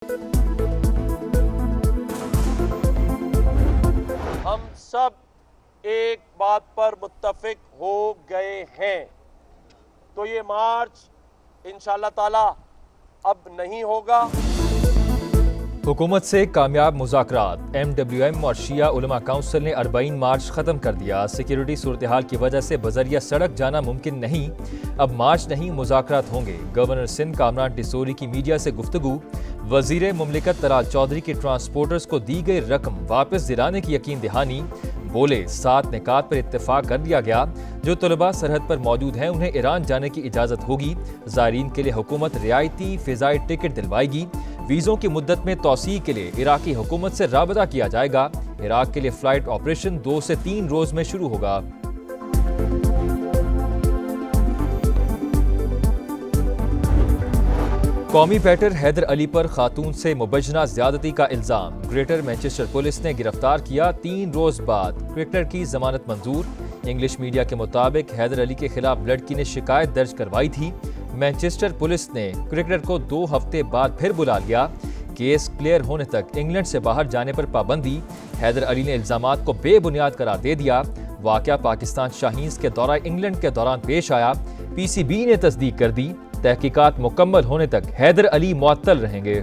हम सब एक बात पर मुत्तफिक हो गए हैं, तो ये मार्च इंशाअल्लाह ताला अब नहीं होगा। हुकूमत से कामयाब मुज़ाकरात, MWM और शिया उलमा काउंसिल ने 40 मार्च ख़त्म कर दिया। सिक्योरिटी सूरत हाल की वजह से बजरिया सड़क जाना मुमकिन नहीं, अब मार्च नहीं मुज़ाकरात होंगे। गवर्नर सिंध कामरान डिसोरी की मीडिया से गुफ्तगू, वज़ीर मुमलिकत तलाल चौधरी की ट्रांसपोर्टर्स को दी गई रकम वापस दिलाने की यकीन दहानी। बोले 7 निकात पर इत्तेफाक कर लिया गया, जो तलबा सरहद पर मौजूद हैं उन्हें ईरान जाने की इजाज़त होगी। ज़ायरीन के लिए हुकूमत रियायती फ़िज़ाई टिकट दिलवाएगी। वीज़ों की मुद्दत में तौसी के लिए इराकी हुकूमत से राबता किया जाएगा। इराक के लिए फ़्लाइट ऑपरेशन 2 से 3 रोज़ में शुरू होगा। कौमी बैटर हैदर अली पर खातून से मुबजना ज़्यादती का इल्ज़ाम, ग्रेटर मैनचेस्टर पुलिस ने गिरफ्तार किया। 3 रोज़ बाद क्रिकेटर की जमानत मंजूर। इंग्लिश मीडिया के मुताबिक हैदर अली के खिलाफ लड़की ने शिकायत दर्ज करवाई थी। मैनचेस्टर पुलिस ने क्रिकेटर को 2 हफ्ते बाद फिर बुला लिया। केस क्लियर होने तक इंग्लैंड से बाहर जाने पर पाबंदी। हैदर अली ने इल्ज़ामात को बेबुनियाद करार दे दिया। वाक़या पाकिस्तान शाहीन्स के दौरा इंग्लैंड के दौरान पेश आया। PCB ने तस्दीक कर दी। तहकीकात मुकम्मल होने तक हैदर अली मुअत्तल रहेंगे।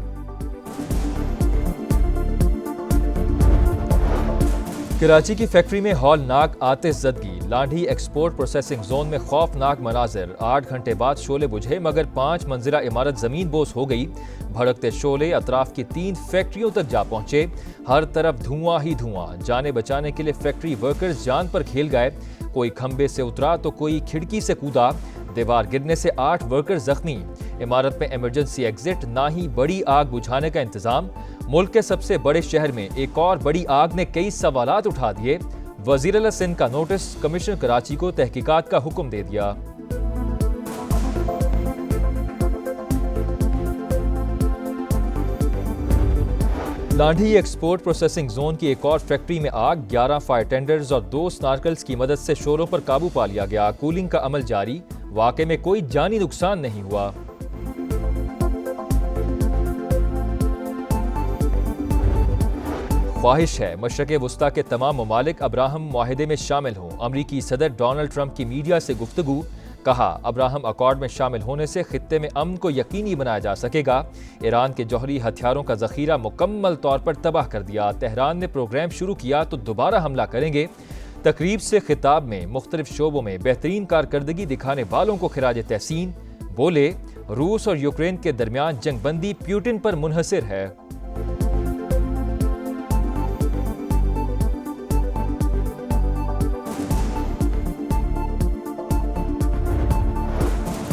कराची की फैक्ट्री में हौलनाक आतिशज़दगी, लांढी एक्सपोर्ट प्रोसेसिंग जोन में खौफनाक मनाजिर। 8 घंटे बाद शोले बुझे मगर 5 मंजिला इमारत जमीन बोस हो गई। भड़कते शोले अतराफ की 3 फैक्ट्रियों तक जा पहुंचे। हर तरफ धुआं ही धुआं। जाने बचाने के लिए फैक्ट्री वर्कर्स जान पर खेल गए। कोई खंबे से उतरा तो कोई खिड़की से कूदा। दीवार गिरने से 8 वर्कर जख्मी। इमारत में इमरजेंसी एग्जिट, ना ही बड़ी आग बुझाने का इंतजाम। मुल्क के सबसे बड़े शहर में एक और बड़ी आग ने कई सवालात उठा दिए। वज़ीर आला सिंध का नोटिस, कमिश्नर कराची को तहकीकात का हुक्म दे दिया। लांढी एक्सपोर्ट प्रोसेसिंग जोन की एक और फैक्ट्री में आग, 11 फायर टेंडर्स और 2 स्नार्कल्स की मदद से शोरों पर काबू पा लिया गया। कूलिंग का अमल जारी। वाक़े में कोई जानी नुकसान नहीं हुआ। ख्वाहिश है मशरक़ वुस्ता के तमाम ममालिक अब्राहम मुआहिदे में शामिल हों। अमरीकी सदर डोनाल्ड ट्रंप की मीडिया से गुफ्तगू, कहा अब्राहम अकॉर्ड में शामिल होने से खित्ते में अमन को यकीनी बनाया जा सकेगा। ईरान के जौहरी हथियारों का जखीरा मुकम्मल तौर पर तबाह कर दिया। तेहरान ने प्रोग्राम शुरू किया तो दोबारा हमला करेंगे। तकरीब से खिताब में मुख्तलिफ शोबों में बेहतरीन कारकर्दगी दिखाने वालों को खिराज तहसीन। बोले रूस और यूक्रेन के दरमियान जंगबंदी प्यूटिन पर मुनहसिर है।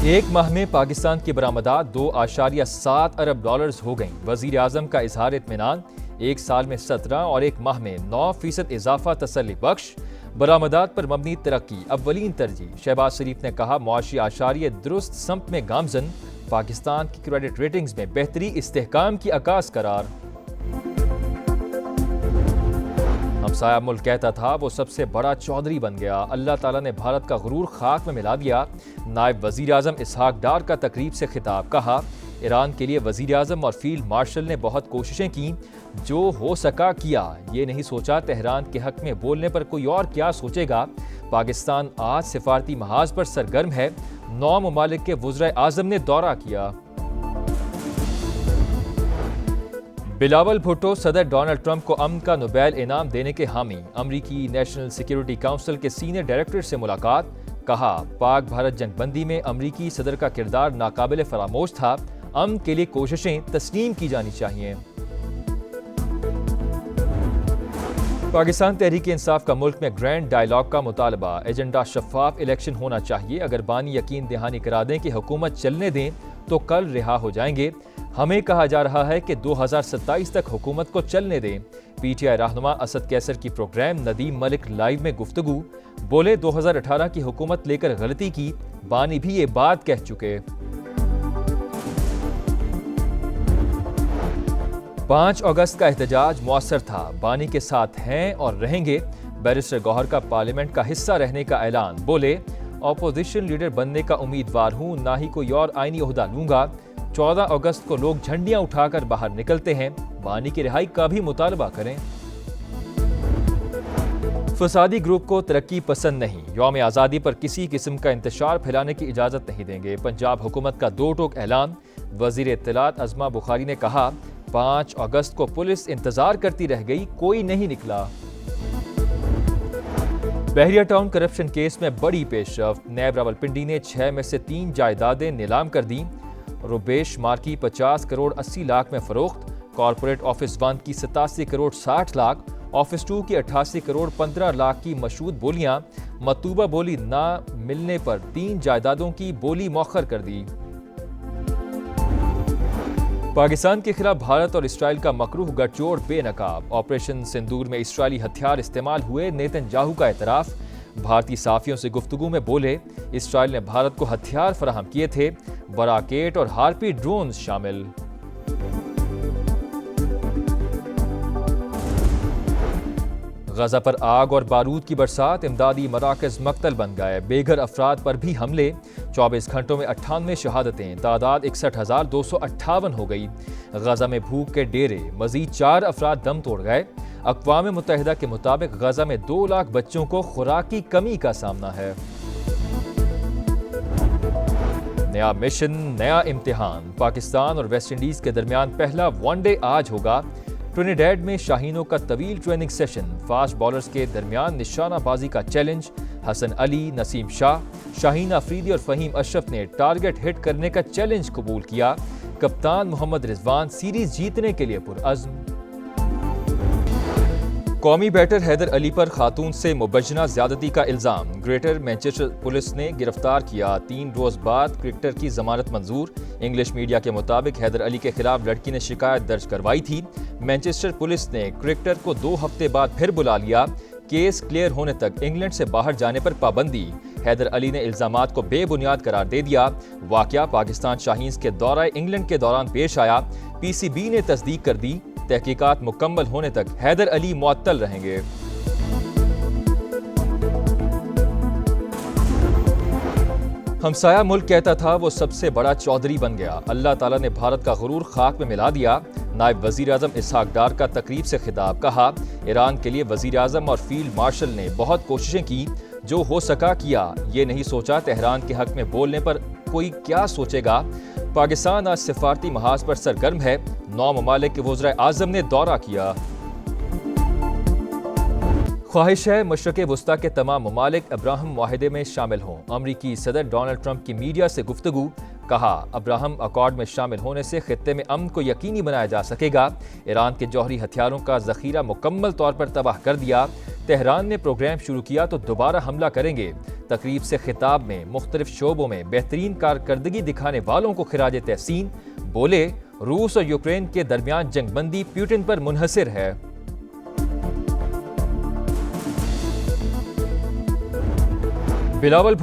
एक माह में पाकिस्तान की बरामदात 2.7 अरब डॉलर्स हो गईं। वजीर आजम का इजहार इत्मीनान, 1 साल में 17 और 1 माह में 9% इजाफा तसल्ली बख्श। बरामदात पर मबनी तरक्की अव्वलीन तरजीह। शहबाज शरीफ ने कहा मुआशी आशारिय दुरुस्त सम्त में गामजन। पाकिस्तान की क्रेडिट रेटिंग्स में बेहतरी इस्तेहकाम की अकास करार। हमसाया मुल्क कहता था वो सबसे बड़ा चौधरी बन गया। अल्लाह ताला ने भारत का गुरूर खाक में मिला दिया। नायब वजीर आजम इसहाक डार का तकरीब से खिताब, कहा ईरान के लिए वजीर आजम और फील्ड मार्शल ने बहुत कोशिशें की, जो हो सका किया। ये नहीं सोचा तेहरान के हक में बोलने पर कोई और क्या सोचेगा। पाकिस्तान आज सिफारती महाज पर सरगर्म है। 9 ममालिक के वज़ीर आजम ने दौरा किया। बिलावल भुट्टो सदर डोनाल्ड ट्रंप को अमन का नोबेल इनाम देने के हामी। अमरीकी नेशनल सिक्योरिटी काउंसिल के सीनियर डायरेक्टर से मुलाकात, कहा पाक भारत जंगबंदी में अमरीकी सदर का किरदार नाकाबिल फरामोश था। अमन के लिए कोशिशें तस्लीम की जानी चाहिए। पाकिस्तान तहरीक इंसाफ का मुल्क में ग्रैंड डायलॉग का मुतालबा। एजेंडा शफाफ इलेक्शन होना चाहिए। अगर बानी यकीन दहानी करा दें कि हुकूमत चलने दें तो कल रिहा हो जाएंगे। हमें कहा जा रहा है कि 2027 तक हुकूमत को चलने दें। PTI रहनुमा असद कैसर की प्रोग्राम नदीम मलिक लाइव में गुफ्तगू, बोले 2018 की हुकूमत लेकर गलती की, बानी भी ये बात कह चुके। 5 अगस्त का एहतजाज मौसर था, बानी के साथ हैं और रहेंगे। बैरिस्टर गौहर का पार्लियामेंट का हिस्सा रहने का ऐलान, बोले अपोजिशन लीडर बनने का उम्मीदवार हूं, ना ही कोई और आईनी ओहदा लूंगा। 14 अगस्त को लोग झंडियां उठाकर बाहर निकलते हैं, बानी की रिहाई का भी मुतालबा करें। फसादी ग्रुप को तरक्की पसंद नहीं, यौम आज़ादी पर किसी किस्म का इंतशार फैलाने की इजाज़त नहीं देंगे। पंजाब हुकूमत का दो टोक ऐलान। वज़ीर इत्तलात अज़मा बुखारी ने कहा, 5 अगस्त को पुलिस इंतजार करती रह गई, कोई नहीं निकला। बहरिया टाउन करप्शन केस में बड़ी पेशरफ्त। नैब रावलपिंडी ने 6 में से 3 जायदादें नीलाम कर दी। रुबेश मार्की 50 करोड़ 80 लाख में फरोख्त। कॉरपोरेट ऑफिस 1 की 87 करोड़ 60 लाख, ऑफिस 2 की 88 करोड़ 15 लाख की मशहूद बोलियां। मतूबा बोली ना मिलने पर 3 जायदादों की बोली मौखर कर दी। पाकिस्तान के खिलाफ भारत और इसराइल का मकरूह गठजोड़ बेनकाब। ऑपरेशन सिंदूर में इसराइली हथियार इस्तेमाल हुए, नेतन्याहू का एतराफ। भारतीय साफियों से गुफ्तगू में बोले, इसराइल ने भारत को हथियार फराहम किए थे, बराकेट और हार्पी ड्रोन शामिल। गजा पर आग और बारूद की बरसात, इमदादी मराकज मकतल बन गए। बेघर अफराद पर भी हमले। 24 घंटों में 98 शहादतें, तादाद 61,258 हो गई। गजा में भूख के डेरे, मजीद 4 अफराद दम तोड़ गए। अक़वाम मुत्तहिदा के मुताबिक गजा में 2 लाख बच्चों को खुराकी कमी का सामना है। नया मिशन, नया इम्तिहान। पाकिस्तान और वेस्ट इंडीज के दरमियान पहला वनडे आज होगा। ट्रिनिडैड में शाहीनों का तवील ट्रेनिंग सेशन। फास्ट बॉलर्स के दरमियान निशानाबाजी का चैलेंज। हसन अली, नसीम शाह, शाहीन अफरीदी और फहीम अशरफ ने टारगेट हिट करने का चैलेंज कबूल किया। कप्तान मोहम्मद रिजवान सीरीज जीतने के लिए पुरअज़्म। कौमी बैटर हैदर अली पर खातून से मुबज्जना ज्यादती का इल्जाम। ग्रेटर मैनचेस्टर पुलिस ने गिरफ्तार किया। 3 रोज बाद क्रिकेटर की जमानत मंजूर। इंग्लिश मीडिया के मुताबिक हैदर अली के खिलाफ लड़की ने शिकायत दर्ज करवाई थी। मैनचेस्टर पुलिस ने क्रिकेटर को 2 हफ्ते बाद फिर बुला लिया। केस क्लियर होने तक इंग्लैंड से बाहर जाने पर पाबंदी। हैदर अली ने इल्जामात को बेबुनियाद करार दे दिया। वाकया पाकिस्तान शाहीन्स के दौरे इंग्लैंड के दौरान पेश आया। PCB ने तस्दीक कर दी। तहकीकात मुकम्मल होने तक हैदर अली मुअत्तल रहेंगे। हमसाया मुल्क कहता था वो सबसे बड़ा चौधरी बन गया। अल्लाह ताला ने भारत का गुरूर खाक में मिला दिया। नायब वजीर आजम इसहाक डार का तकरीब से खिताब। कहा, ईरान के लिए वजीर आजम और फील्ड मार्शल ने बहुत कोशिशें की, जो हो सका किया। ये नहीं सोचा तेहरान के हक में बोलने पर कोई क्या सोचेगा। पाकिस्तान आज सिफारती महाज पर सरगर्म है। 9 ममालिक के वज़ीर आज़म ने दौरा किया। ख्वाहिश है मशरक़ वस्ता के तमाम ममालिक अब्राहम मुआहिदे में शामिल हों। अमरीकी सदर डोनाल्ड ट्रंप की मीडिया से गुफ्तगू। कहा, अब्राहम अकॉर्ड में शामिल होने से खित्ते में अमन को यकीनी बनाया जा सकेगा। ईरान के जौहरी हथियारों का जखीरा मुकम्मल तौर पर तबाह कर दिया। तेहरान ने प्रोग्राम शुरू किया तो दोबारा हमला करेंगे। तकरीब से खिताब में मुख्तलिफ शोबों में बेहतरीन कारकर्दगी दिखाने वालों को खिराज तहसीन। बोले, रूस और यूक्रेन के दरमियान जंगबंदी पुतिन पर मुनहसिर है। बिलावल